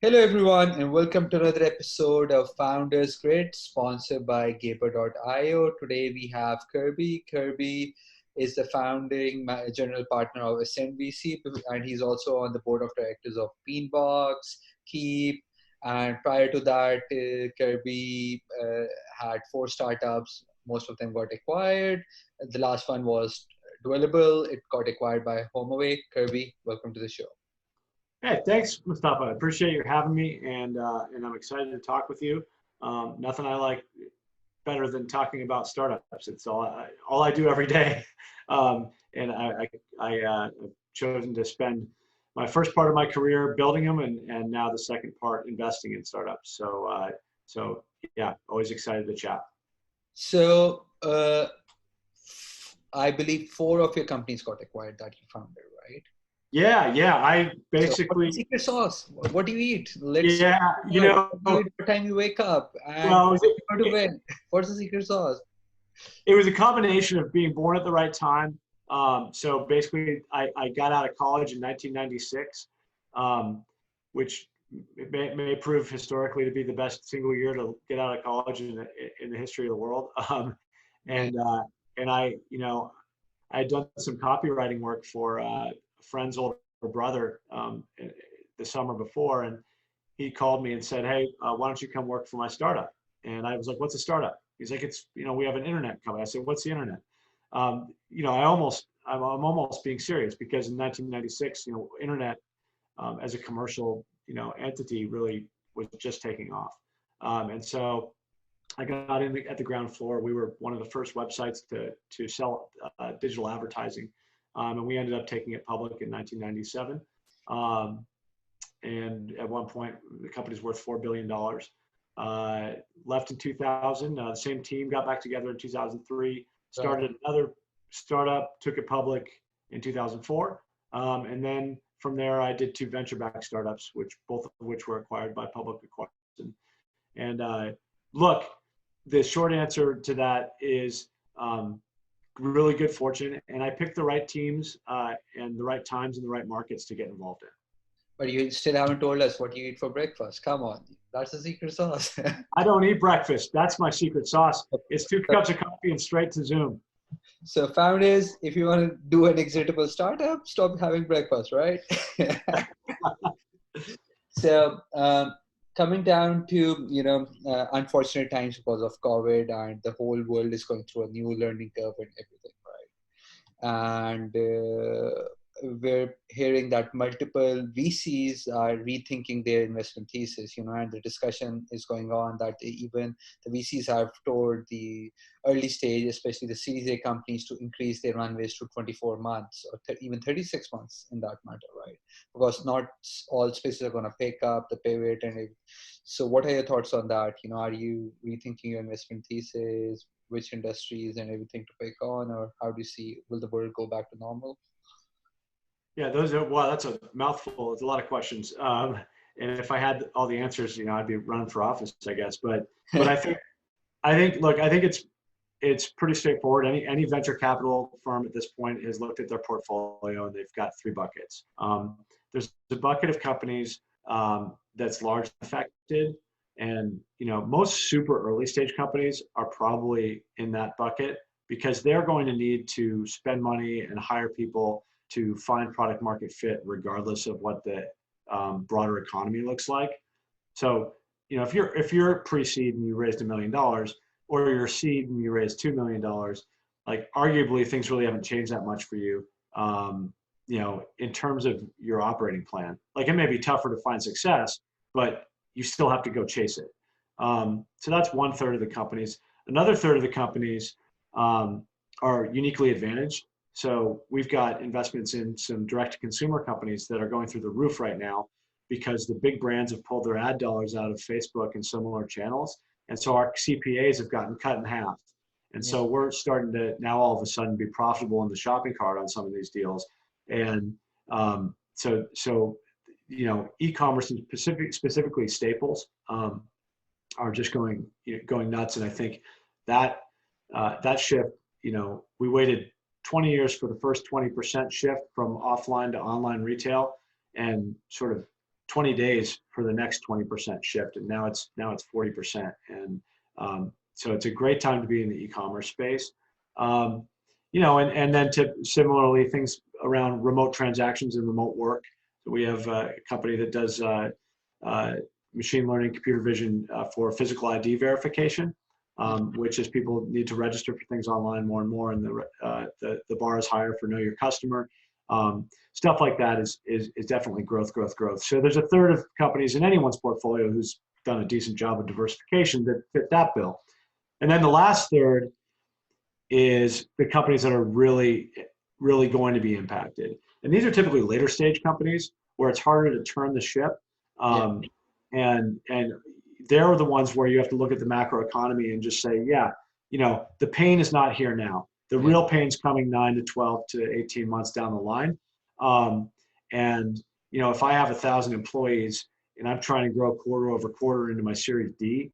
Hello, everyone, and welcome to another episode of Founders Grid, sponsored by Gaper.io. Today we have Kirby. Kirby is the founding general partner of Ascend.vc, and he's also on the board of directors of Beanbox, Keep. And prior to that, Kirby had four startups. Most of them got acquired. The last one was Dwellable. It got acquired by HomeAway. Kirby, welcome to the show. Hey, thanks, Mustafa. I appreciate you having me, and I'm excited to talk with you. Nothing I like better than talking about startups. It's all I do every day, and I've chosen to spend my first part of my career building them, and now the second part investing in startups. So yeah, always excited to chat. So I believe four of your companies got acquired that you founded, right? Yeah. I basically. What's the secret sauce? What do you eat? Yeah, you know. What time you wake up and Well, what to win? What's the secret sauce? It was a combination of being born at the right time. So basically, I got out of college in 1996, which may prove historically to be the best single year to get out of college in the history of the world. And I, I had done some copywriting work for a friend's older brother the summer before, and he called me and said, "Hey, why don't you come work for my startup?" And I was like, "What's a startup?" He's like, "It's, we have an internet company." I said, "What's the internet?" I'm almost being serious, because in 1996, internet as a commercial, entity really was just taking off. And so I got in at the ground floor. We were one of the first websites to sell digital advertising. And we ended up taking it public in 1997. And at one point, the company's worth $4 billion. Left in 2000. The same team got back together in 2003, started another startup, took it public in 2004. And then from there, I did two venture-backed startups, both of which were acquired by public acquisition. And look, the short answer to that is really good fortune. And I picked the right teams and the right times and the right markets to get involved in. But you still haven't told us what you eat for breakfast. Come on. That's the secret sauce. I don't eat breakfast. That's my secret sauce. It's 2 cups of coffee and straight to Zoom. So founders, if you want to do an executable startup, stop having breakfast, right? So coming down to, unfortunate times because of COVID, and the whole world is going through a new learning curve and everything, right? And we're hearing that multiple VCs are rethinking their investment thesis, and the discussion is going on that even the VCs have told the early stage, especially the Series A companies, to increase their runways to 24 months or even 36 months in that matter, right? Because not all spaces are going to pick up the pivot. So what are your thoughts on that? Are you rethinking your investment thesis, which industries and everything to pick on, or how do you see, will the world go back to normal? Yeah, wow, that's a mouthful. It's a lot of questions. And if I had all the answers, I'd be running for office, I guess. But I think it's pretty straightforward. Any venture capital firm at this point has looked at their portfolio, and they've got 3 buckets. There's a bucket of companies that's large affected, and most super early stage companies are probably in that bucket, because they're going to need to spend money and hire people to find product market fit, regardless of what the broader economy looks like. So, if you're pre-seed and you raised $1 million, or you're seed and you raised $2 million, like arguably things really haven't changed that much for you, in terms of your operating plan. Like, it may be tougher to find success, but you still have to go chase it. So that's 1/3 of the companies. Another third of the companies are uniquely advantaged. So we've got investments in some direct-to-consumer companies that are going through the roof right now, because the big brands have pulled their ad dollars out of Facebook and similar channels. And so our CPAs have gotten cut in half. And so we're starting to now all of a sudden be profitable in the shopping cart on some of these deals. And so e-commerce and specifically staples are just going nuts. And I think that shift, we waited 20 years for the first 20% shift from offline to online retail, and sort of 20 days for the next 20% shift, and now it's 40%, and so it's a great time to be in the e-commerce space. And then similarly, things around remote transactions and remote work. So we have a company that does machine learning, computer vision for physical ID verification, which is people need to register for things online more and more, and the bar is higher for know your customer. Stuff like that is definitely growth. So there's a third of companies in anyone's portfolio who's done a decent job of diversification that fit that bill. And then the last third is the companies that are really, really going to be impacted. And these are typically later stage companies where it's harder to turn the ship. And they're the ones where you have to look at the macro economy and just say, the pain is not here now. The real pain's coming 9 to 12 to 18 months down the line. If I have 1,000 employees and I'm trying to grow quarter over quarter into my Series D,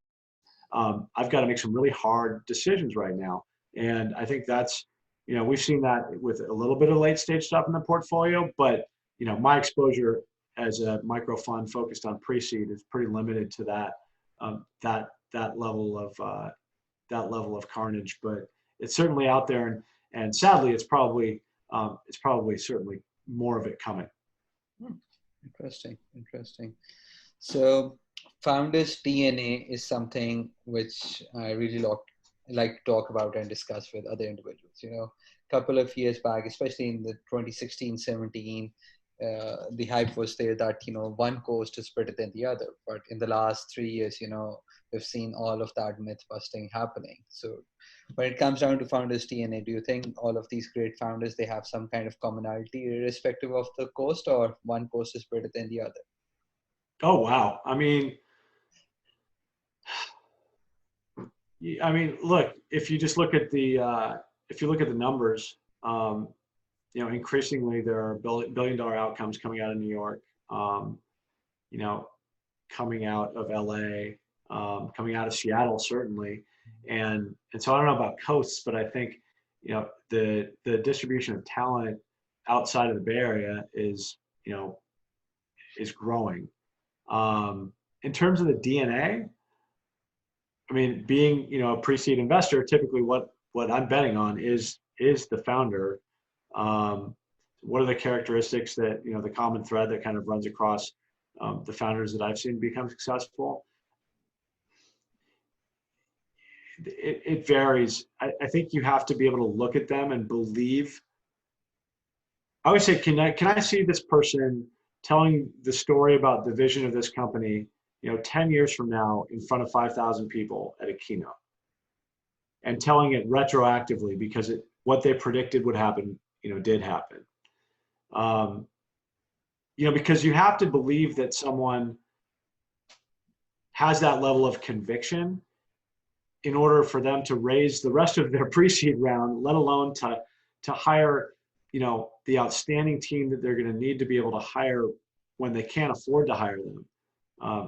I've got to make some really hard decisions right now. And I think that's, we've seen that with a little bit of late stage stuff in the portfolio, but, my exposure as a micro fund focused on pre-seed is pretty limited to that level of carnage, but it's certainly out there. And sadly, it's probably certainly more of it coming. Interesting. So founders DNA is something which I really like to talk about and discuss with other individuals. A couple of years back, especially in the 2016-17, the hype was there that, one coast is better than the other. But in the last 3 years, we've seen all of that myth busting happening. So when it comes down to founders DNA, do you think all of these great founders, they have some kind of commonality irrespective of the coast, or one coast is better than the other? Oh, wow. I mean, look, if you just look at the numbers, increasingly there are billion-dollar outcomes coming out of New York, coming out of LA, coming out of Seattle, certainly. And so I don't know about coasts, but I think, the distribution of talent outside of the Bay Area is growing. In terms of the DNA, being, a pre-seed investor, typically what I'm betting on is the founder. What are the characteristics that, the common thread that kind of runs across the founders that I've seen become successful? It varies. I think you have to be able to look at them and believe. I always say, can I see this person telling the story about the vision of this company, 10 years from now in front of 5,000 people at a keynote, and telling it retroactively because what they predicted would happen, did happen. Because you have to believe that someone has that level of conviction in order for them to raise the rest of their pre-seed round, let alone to hire, the outstanding team that they're going to need to be able to hire when they can't afford to hire them,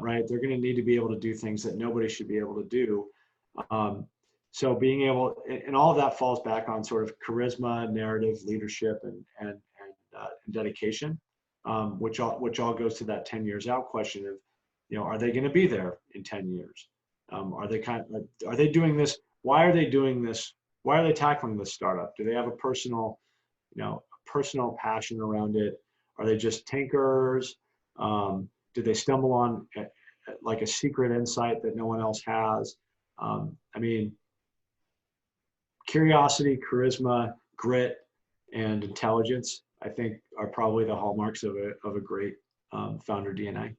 right? They're going to need to be able to do things that nobody should be able to do. So being able, and all of that falls back on sort of charisma, narrative, leadership, and dedication, which all goes to that 10 years out question of, are they going to be there in 10 years? Are they doing this? Why are they doing this? Why are they tackling this startup? Do they have a personal passion around it? Are they just tinkerers? Do they stumble on like a secret insight that no one else has? Curiosity, charisma, grit, and intelligence, I think, are probably the hallmarks of a great founder DNA.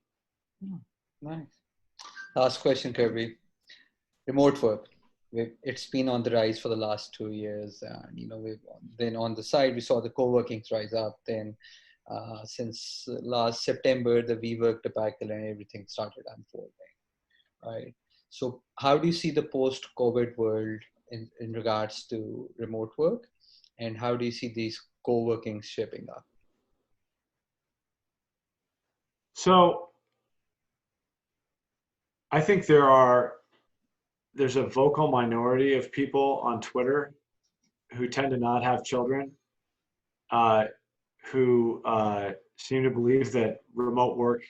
Nice. Last question, Kirby. Remote work. It's been on the rise for the last 2 years, and then on the side we saw the co-workings rise up. Then since last September, the WeWork debacle and everything started unfolding, right? So how do you see the post-COVID world in regards to remote work, and how do you see these co-workings shaping up? So I think there's a vocal minority of people on Twitter who tend to not have children, who seem to believe that remote work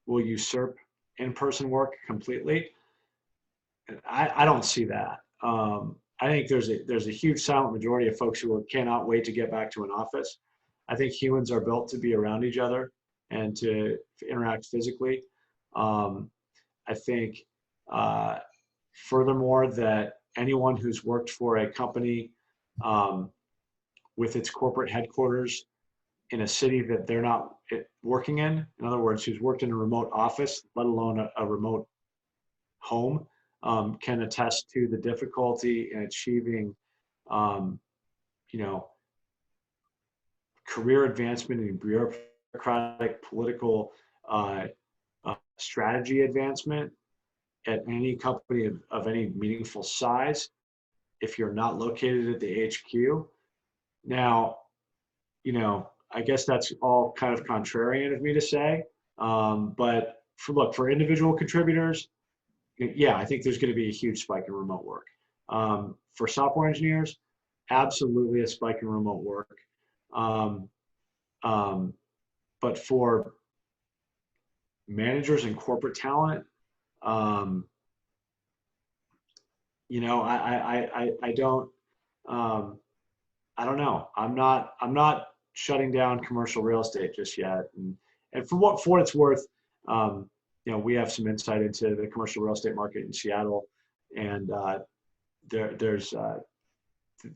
will usurp in-person work completely. I don't see that. I think there's a huge silent majority of folks who cannot wait to get back to an office. I think humans are built to be around each other and to interact physically. I think, furthermore, that anyone who's worked for a company with its corporate headquarters in a city that they're not working in other words, who's worked in a remote office, let alone a remote home, can attest to the difficulty in achieving, career advancement and bureaucratic political strategy advancement at any company of any meaningful size if you're not located at the HQ. Now, I guess that's all kind of contrarian of me to say, but for individual contributors, yeah, I think there's going to be a huge spike in remote work. For software engineers, absolutely a spike in remote work. But for managers and corporate talent, I don't, I don't know. I'm not shutting down commercial real estate just yet. And for what it's worth, we have some insight into the commercial real estate market in Seattle, and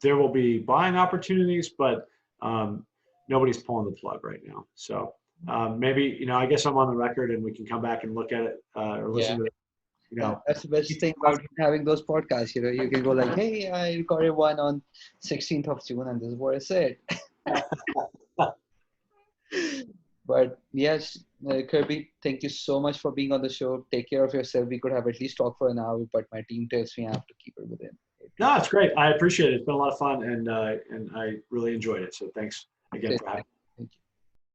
there will be buying opportunities, but nobody's pulling the plug right now. So maybe, I guess I'm on the record and we can come back and look at it or listen to it. That's the best thing about having those podcasts. You can go like, hey, I recorded one on 16th of June and this is what I said. But yes, Kirby, thank you so much for being on the show. Take care of yourself. We could have at least talked for an hour, but my team tells me I have to keep it within. No, it's great. I appreciate it. It's been a lot of fun, and I really enjoyed it. So thanks again for having me. Thank you.